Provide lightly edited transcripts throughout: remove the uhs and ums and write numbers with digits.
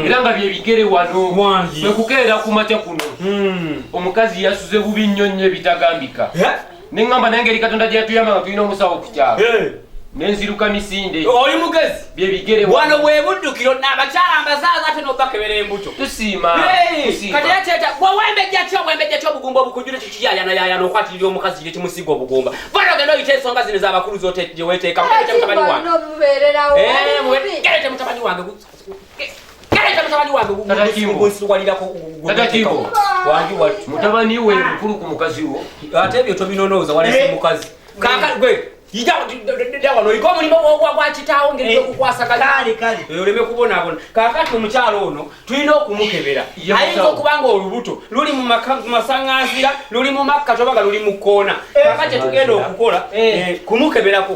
era nga bye bigere wano bwe kukeera ku matya kuno omukazi yasuze bubi nnyo nnyo ebitagambika ne ngamba naye ngeri Katonda gye yatuyamba nga tulina omusawo ku kyalo nenziruka misinde oli mugezi bye bigere wano bwe buddukiro n'abakyala ambazaaza ate n'obakebera embuto tusiima kati yateeta bwewembejja ki obugumba obukujjule kikiyayana okwatirira omukazi gye kimusiga obugumba vana ogenda oyita ensonga zino z'abakulu gye weteekamu gerete mutabani wange gerete mutabani wange mutabani we mukulu ku mukazi wo ate ebyo tobinonooza walese mukazi kakagwe wano oliko omulimu gwa kitaawo ngeri okukwasaganya oleme kubonaabona kakati omukyalo ono tulina okumukebera ayinza okuba nga olubuto luli mu masaŋŋanzira luli mu makka tobaga luli mu kkoona kakati tugenda okukola kumukeberako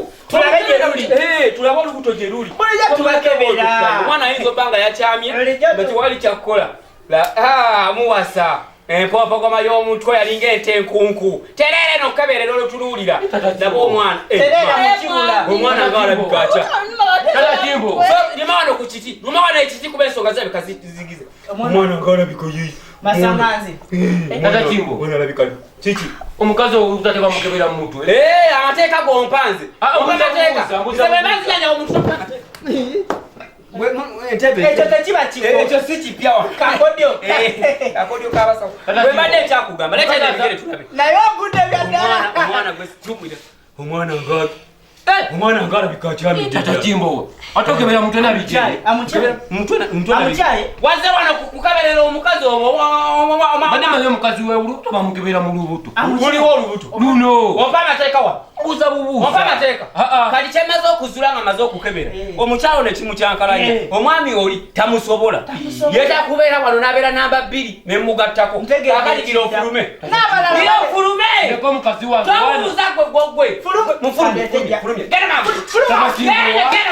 tulabe olubuto gye luli omwana ayinza obba nga yakyamye nga tewali kyakkola muwasa empopogoma y'omutwe yalinga ente enkunku terere nokukeberera olwetuluwulira naba omwana ngaalabika atya lima wano ku kiti luma wano ekiti kuba ensonga zabika zigize omwana ngaalabika yealabika kiki omukazi olutate bamukebera mu mutwe amateeka gompanze bwebaziranya omuntu ekyo si kipya kakodyo kabasawo webadde ekyakugamba leteebigere tulabe naye ogudde byaddala omwana ngaalabika akyamiddeatajimbo atokebera mutwe nabikire wazze wano kukeberera omukazi bademaze omukazi w'olubuto bamukebera mu lubuto kuliwo olubuto luno oba amateeka wa buuza bubuuza oba amateeka kati kyemaze okuzula nga maze okukebera omukyalo ne kimukyankalanya omwami oli tamusobola yetakubeera wano n'abeera namba 2 nemugattako akaligira ofulume tobuuza gwe mufulume genda